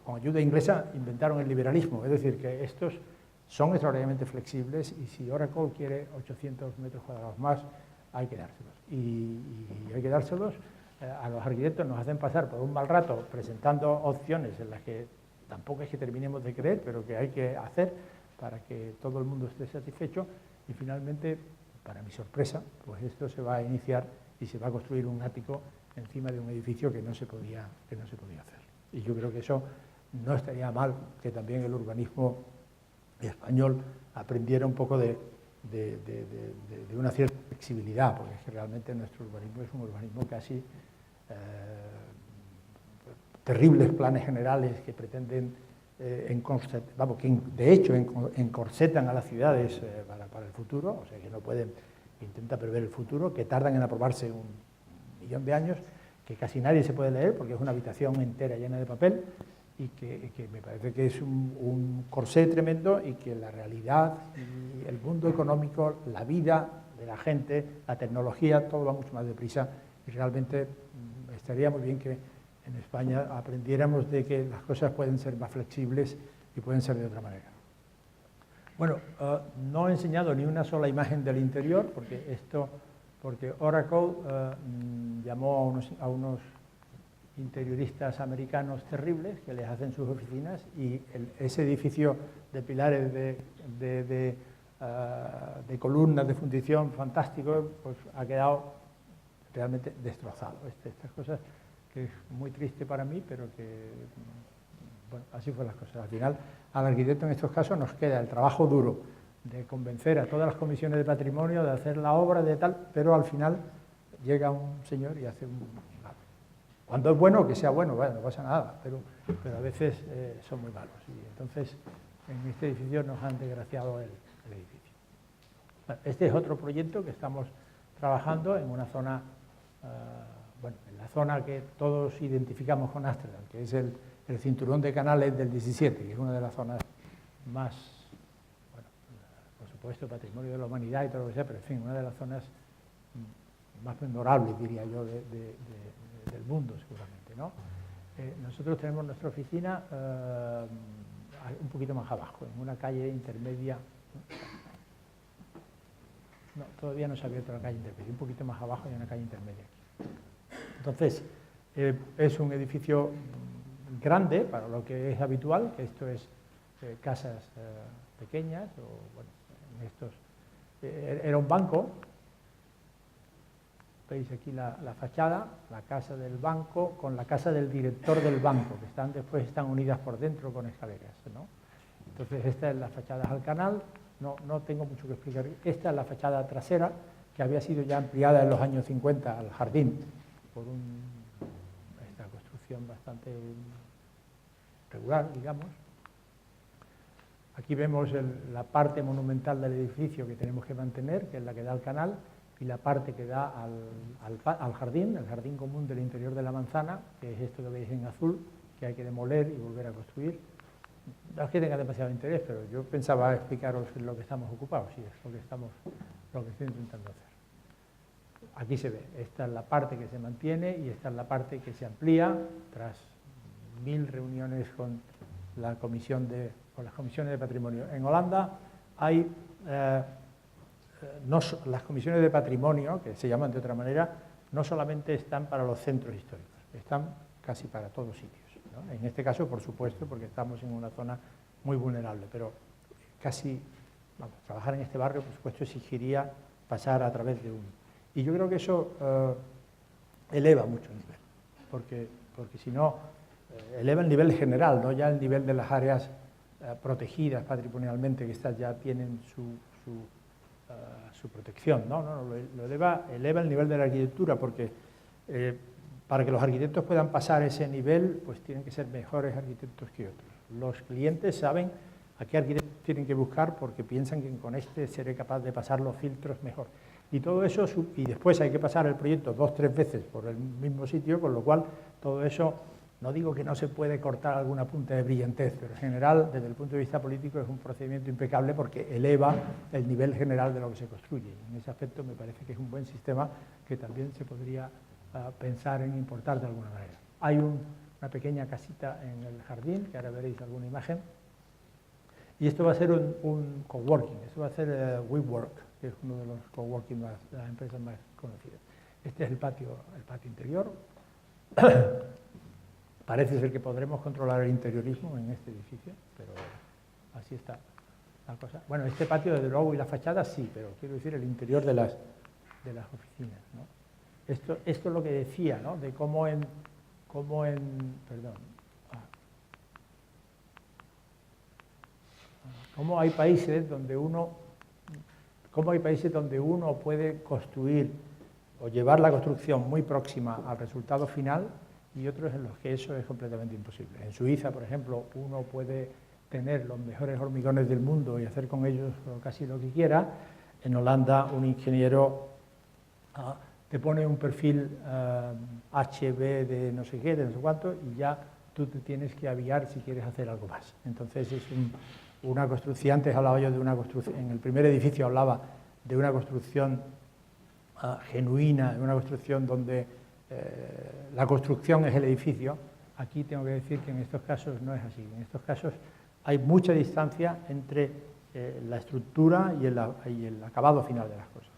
con ayuda inglesa, inventaron el liberalismo, es decir, que estos son extraordinariamente flexibles y si Oracle quiere 800 metros cuadrados más, hay que dárselos. Y hay que dárselos, a los arquitectos nos hacen pasar por un mal rato presentando opciones en las que tampoco es que terminemos de creer, pero que hay que hacer para que todo el mundo esté satisfecho y finalmente, para mi sorpresa, pues esto se va a iniciar y se va a construir un ático encima de un edificio que no se podía hacer. Y yo creo que eso no estaría mal, que también el urbanismo español aprendiera un poco de una cierta flexibilidad, porque es que realmente nuestro urbanismo es un urbanismo casi... terribles planes generales que pretenden que de hecho encorsetan a las ciudades para el futuro, o sea que no pueden, intentan prever el futuro, que tardan en aprobarse 1.000.000 de años, que casi nadie se puede leer porque es una habitación entera llena de papel y que me parece que es un corsé tremendo y que la realidad y el mundo económico, la vida de la gente, la tecnología, todo va mucho más deprisa y realmente estaría muy bien que en España aprendiéramos de que las cosas pueden ser más flexibles y pueden ser de otra manera. Bueno, no he enseñado ni una sola imagen del interior, porque Oracle llamó a unos interioristas americanos terribles que les hacen sus oficinas y ese edificio de pilares de columnas de fundición fantástico, pues ha quedado realmente destrozado. Estas cosas que es muy triste para mí, pero que, bueno, así fueron las cosas. Al final, al arquitecto en estos casos nos queda el trabajo duro de convencer a todas las comisiones de patrimonio, de hacer la obra, de tal, pero al final llega un señor y hace cuando es bueno, que sea bueno, no pasa nada, pero a veces son muy malos. Y entonces, en este edificio nos han desgraciado el edificio. Bueno, este es otro proyecto que estamos trabajando en una zona... en la zona que todos identificamos con Ámsterdam, que es el cinturón de canales del 17, que es una de las zonas más, bueno, por supuesto, patrimonio de la humanidad y todo lo que sea, pero en fin, una de las zonas más memorables, diría yo, del mundo, seguramente, ¿no? Nosotros tenemos nuestra oficina un poquito más abajo, en una calle intermedia. No, todavía no se ha abierto la calle intermedia, un poquito más abajo hay una calle intermedia aquí. Entonces, es un edificio grande para lo que es habitual, que esto es casas pequeñas, o bueno, en estos, era un banco, veis aquí la fachada, la casa del banco con la casa del director del banco, que después están unidas por dentro con escaleras, ¿no? Entonces, esta es la fachada al canal, no tengo mucho que explicar. Esta es la fachada trasera, que había sido ya ampliada en los años 50 al jardín por esta construcción bastante regular, digamos. Aquí vemos la parte monumental del edificio que tenemos que mantener, que es la que da al canal, y la parte que da al jardín, el jardín común del interior de la manzana, que es esto que veis en azul, que hay que demoler y volver a construir. No es que tenga demasiado interés, pero yo pensaba explicaros lo que estamos ocupados, y es lo que estoy intentando hacer. Aquí se ve, esta es la parte que se mantiene y esta es la parte que se amplía tras 1000 reuniones con las comisiones de patrimonio. En Holanda hay las comisiones de patrimonio, que se llaman de otra manera, no solamente están para los centros históricos, están casi para todos sitios, ¿no? En este caso, por supuesto, porque estamos en una zona muy vulnerable, pero casi, vamos, trabajar en este barrio, por supuesto, exigiría pasar a través de uno. Y yo creo que eso eleva mucho el nivel, porque si no, eleva el nivel general, no ya el nivel de las áreas protegidas patrimonialmente, que estas ya tienen su protección, no, lo eleva el nivel de la arquitectura, porque para que los arquitectos puedan pasar ese nivel, pues tienen que ser mejores arquitectos que otros. Los clientes saben a qué arquitectos tienen que buscar porque piensan que con este seré capaz de pasar los filtros mejor. Y todo eso, y después hay que pasar el proyecto 2 o 3 veces por el mismo sitio, con lo cual todo eso, no digo que no se puede cortar alguna punta de brillantez, pero en general, desde el punto de vista político, es un procedimiento impecable porque eleva el nivel general de lo que se construye. En ese aspecto me parece que es un buen sistema que también se podría pensar en importar de alguna manera. Hay una pequeña casita en el jardín, que ahora veréis alguna imagen, y esto va a ser un coworking, esto va a ser WeWork, que es uno de los coworking de las empresas más conocidas. Este es el patio interior. Parece ser que podremos controlar el interiorismo en este edificio, pero así está la cosa. Bueno, este patio desde luego y la fachada sí, pero quiero decir el interior de las oficinas, ¿no? Esto es lo que decía, ¿no? De cómo hay países donde uno puede construir o llevar la construcción muy próxima al resultado final y otros en los que eso es completamente imposible. En Suiza, por ejemplo, uno puede tener los mejores hormigones del mundo y hacer con ellos casi lo que quiera. En Holanda, un ingeniero te pone un perfil HB de no sé qué, de no sé cuánto, y ya tú te tienes que aviar si quieres hacer algo más. Entonces es una construcción, antes hablaba yo de una construcción, en el primer edificio hablaba de una construcción genuina, de una construcción donde la construcción es el edificio. Aquí tengo que decir que en estos casos no es así. En estos casos hay mucha distancia entre la estructura y el acabado final de las cosas.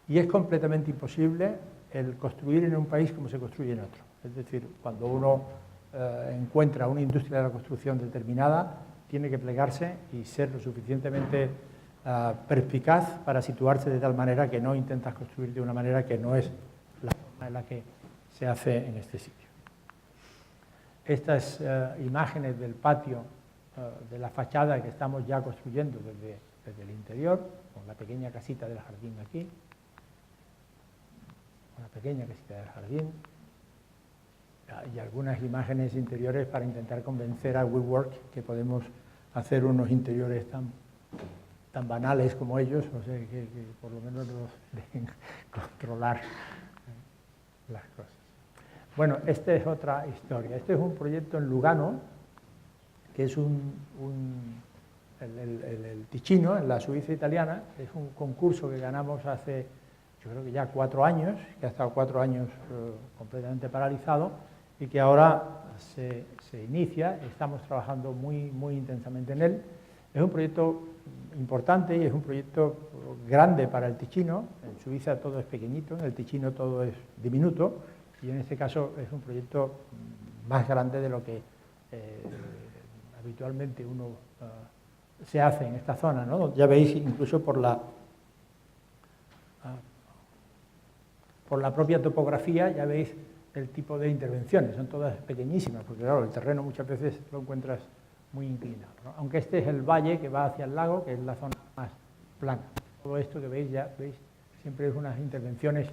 Y es completamente imposible el construir en un país como se construye en otro. Es decir, cuando uno encuentra una industria de la construcción determinada, tiene que plegarse y ser lo suficientemente perspicaz para situarse de tal manera que no intentas construir de una manera que no es la forma en la que se hace en este sitio. Estas imágenes del patio, de la fachada que estamos ya construyendo desde el interior, con la pequeña casita del jardín aquí, una pequeña casita del jardín, y algunas imágenes interiores para intentar convencer a WeWork que podemos hacer unos interiores tan banales como ellos, o sea, que por lo menos nos dejen controlar las cosas. Bueno, esta es otra historia. Este es un proyecto en Lugano, que es el Ticino, en la Suiza italiana. Es un concurso que ganamos hace, yo creo que ya 4 años, que ha estado 4 años completamente paralizado y que ahora se inicia. Estamos trabajando muy intensamente en él. Es un proyecto importante y es un proyecto grande para el Ticino. En Suiza todo es pequeñito, en el Ticino todo es diminuto, y en este caso es un proyecto más grande de lo que habitualmente uno se hace en esta zona, ¿no? Ya veis, incluso por la propia topografía, ya veis el tipo de intervenciones, son todas pequeñísimas, porque claro, el terreno muchas veces lo encuentras muy inclinado, ¿no? Aunque este es el valle que va hacia el lago, que es la zona más plana. Todo esto que veis, ya veis, siempre es unas intervenciones,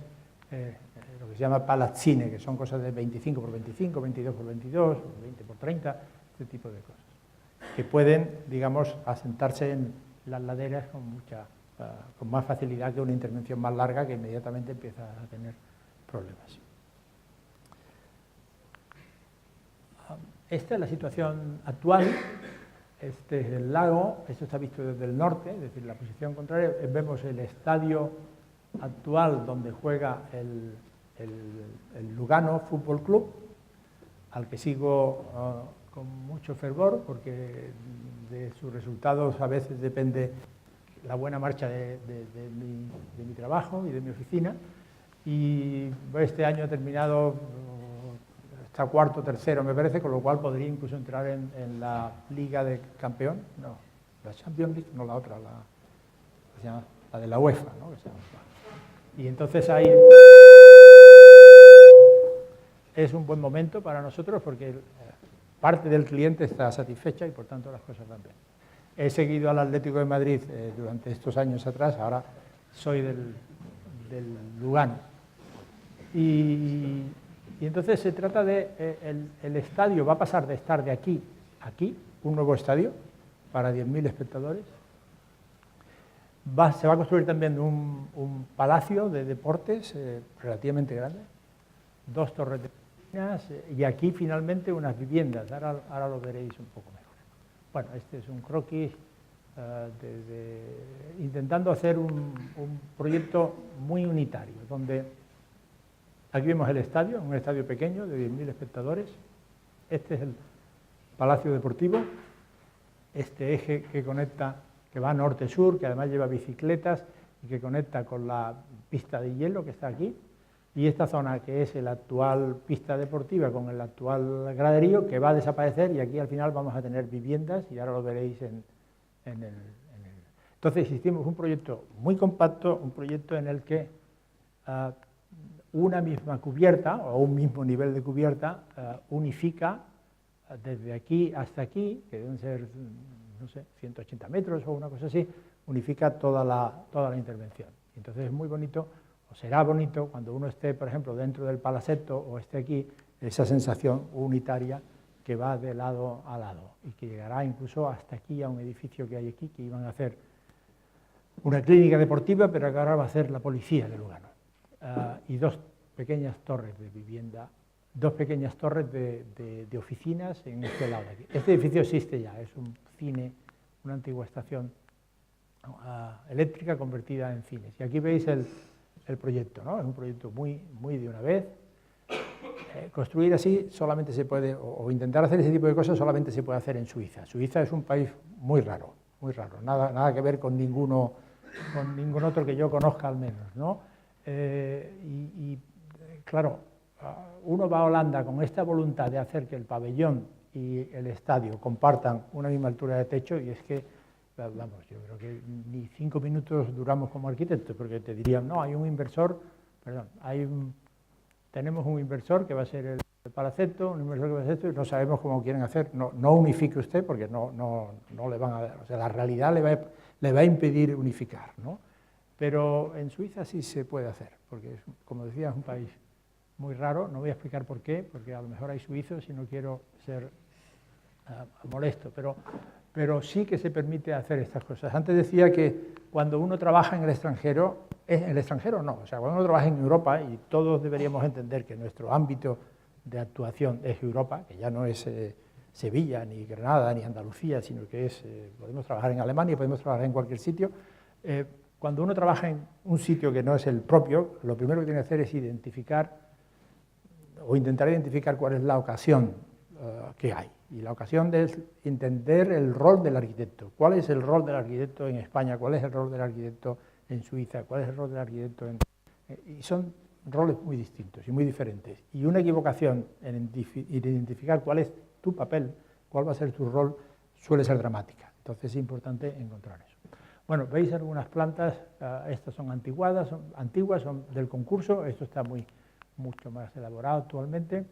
lo que se llama palazzine, que son cosas de 25 por 25, 22 por 22, 20 por 30, este tipo de cosas, que pueden, digamos, asentarse en las laderas con más facilidad que una intervención más larga que inmediatamente empieza a tener problemas. Esta es la situación actual. Este es el lago, esto está visto desde el norte, es decir, la posición contraria. Vemos el estadio actual donde juega el Lugano Fútbol Club, al que sigo con mucho fervor, porque de sus resultados a veces depende la buena marcha de mi trabajo y de mi oficina. Y este año ha terminado, está cuarto, tercero me parece, con lo cual podría incluso entrar en la Liga de Campeón, no, la Champions League, no la otra, la de la UEFA, ¿no? Y entonces ahí es un buen momento para nosotros porque parte del cliente está satisfecha y por tanto las cosas van bien. He seguido al Atlético de Madrid durante estos años atrás, ahora soy del Lugano. Y entonces se trata de, el estadio va a pasar de estar de aquí a aquí, un nuevo estadio para 10.000 espectadores. Se va a construir también un palacio de deportes relativamente grande, 2 torres de piscinas y aquí finalmente unas viviendas, ahora lo veréis un poco mejor. Bueno, este es un croquis intentando hacer un proyecto muy unitario, donde aquí vemos el estadio, un estadio pequeño de 10.000 espectadores. Este es el Palacio Deportivo, este eje que conecta, que va norte-sur, que además lleva bicicletas y que conecta con la pista de hielo que está aquí, y esta zona que es la actual pista deportiva con el actual graderío, que va a desaparecer, y aquí al final vamos a tener viviendas, y ahora lo veréis en el... Entonces hicimos un proyecto muy compacto, un proyecto en el que una misma cubierta o un mismo nivel de cubierta unifica desde aquí hasta aquí, que deben ser, no sé, 180 metros o una cosa así, unifica toda la intervención. Entonces es muy bonito, o será bonito, cuando uno esté, por ejemplo, dentro del palacete o esté aquí, esa sensación unitaria que va de lado a lado y que llegará incluso hasta aquí a un edificio que hay aquí, que iban a hacer una clínica deportiva, pero que ahora va a ser la policía de Lugano. Y 2 pequeñas torres de vivienda, 2 pequeñas torres de oficinas en este lado de aquí. Este edificio existe ya, es un cine, una antigua estación eléctrica convertida en cines. Y aquí veis el proyecto, ¿no? Es un proyecto muy de una vez. Construir así solamente se puede, o intentar hacer ese tipo de cosas solamente se puede hacer en Suiza. Suiza es un país muy raro, nada que ver con ningún otro que yo conozca al menos, ¿no? Claro, uno va a Holanda con esta voluntad de hacer que el pabellón y el estadio compartan una misma altura de techo, y es que, vamos, yo creo que ni 5 minutos duramos como arquitectos, porque te dirían, no, hay un inversor, perdón, tenemos un inversor que va a ser el palacete, un inversor que va a ser esto, y no sabemos cómo quieren hacer, no unifique usted, porque no le van a dar, o sea, la realidad le va a impedir unificar, ¿no? Pero en Suiza sí se puede hacer, porque, como decía, es un país muy raro. No voy a explicar por qué, porque a lo mejor hay suizos y no quiero ser molesto, pero sí que se permite hacer estas cosas. Antes decía que cuando uno trabaja en el extranjero no, o sea, cuando uno trabaja en Europa, y todos deberíamos entender que nuestro ámbito de actuación es Europa, que ya no es Sevilla, ni Granada, ni Andalucía, sino que podemos trabajar en Alemania, podemos trabajar en cualquier sitio. Cuando uno trabaja en un sitio que no es el propio, lo primero que tiene que hacer es identificar, o intentar identificar cuál es la ocasión que hay. Y la ocasión es entender el rol del arquitecto. ¿Cuál es el rol del arquitecto en España? ¿Cuál es el rol del arquitecto en Suiza? ¿Cuál es el rol del arquitecto y son roles muy distintos y muy diferentes. Y una equivocación en identificar cuál es tu papel, cuál va a ser tu rol, suele ser dramática. Entonces es importante encontrar eso. Bueno, veis algunas plantas, estas son antiguas, son del concurso, esto está mucho más elaborado actualmente.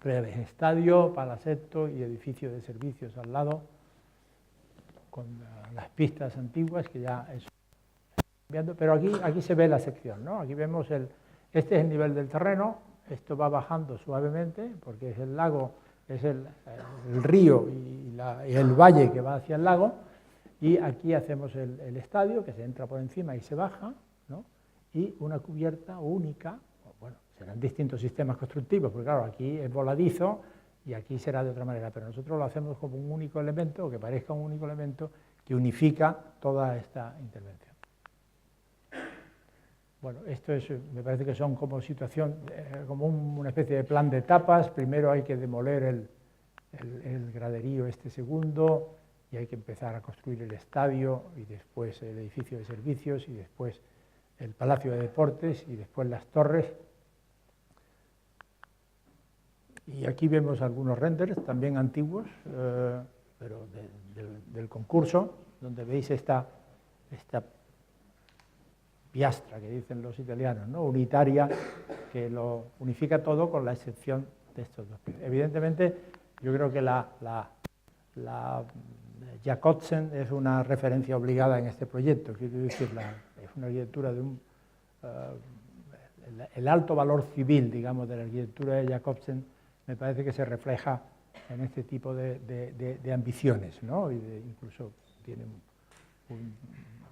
Estadio, palacete y edificio de servicios al lado, con las pistas antiguas, que ya es Pero aquí se ve la sección, ¿no? Aquí vemos este es el nivel del terreno, esto va bajando suavemente porque es el lago, es el río y el valle que va hacia el lago, y aquí hacemos el estadio que se entra por encima y se baja, ¿no? Y una cubierta única, bueno, serán distintos sistemas constructivos, porque claro, aquí es voladizo y aquí será de otra manera, pero nosotros lo hacemos como un único elemento, o que parezca un único elemento, que unifica toda esta intervención. Bueno, esto me parece que son como como una especie de plan de etapas. Primero hay que demoler el graderío segundo, y hay que empezar a construir el estadio, y después el edificio de servicios, y después el palacio de deportes, y después las torres. Y aquí vemos algunos renders, también antiguos, pero del concurso, donde veis esta piastra, que dicen los italianos, ¿no? Unitaria, que lo unifica todo con la excepción de estos dos. Evidentemente, yo creo que la Jacobsen es una referencia obligada en este proyecto. Quiero decir, es una arquitectura de el alto valor civil, digamos, de la arquitectura de Jacobsen, me parece que se refleja en este tipo de ambiciones, ¿no? Y incluso tiene un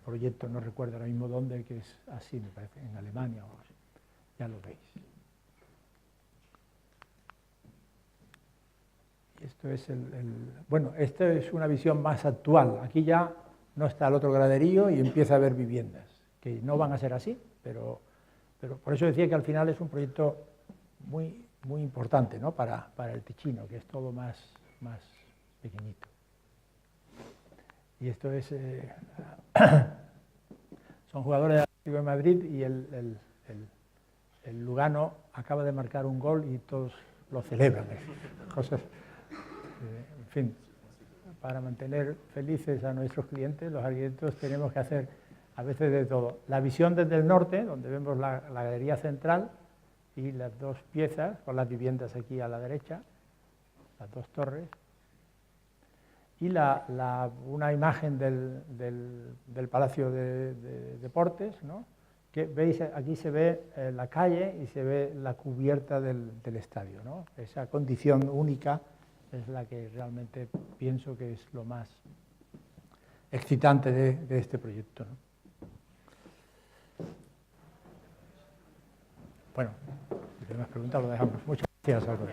proyecto, no recuerdo ahora mismo dónde, que es así, me parece, en Alemania o así. Ya lo veis. Esto es bueno, esto es una visión más actual. Aquí ya no está el otro graderío y empieza a haber viviendas, que no van a ser así, pero por eso decía que al final es un proyecto muy importante, ¿no? Para el Ticino, que es todo más pequeñito. Y esto es... son jugadores del Atlético de Madrid, y el Lugano acaba de marcar un gol y todos lo celebran. Cosas, en fin, para mantener felices a nuestros clientes, los arquitectos tenemos que hacer a veces de todo. La visión desde el norte, donde vemos la galería central y las dos piezas, con las viviendas aquí a la derecha, las dos torres, y una imagen del Palacio de Deportes, ¿no? Que veis, aquí se ve la calle y se ve la cubierta del estadio, ¿no? Esa condición única es la que realmente pienso que es lo más excitante de este proyecto, ¿no? Bueno, si tenéis más preguntas lo dejamos. Muchas gracias, Álvaro.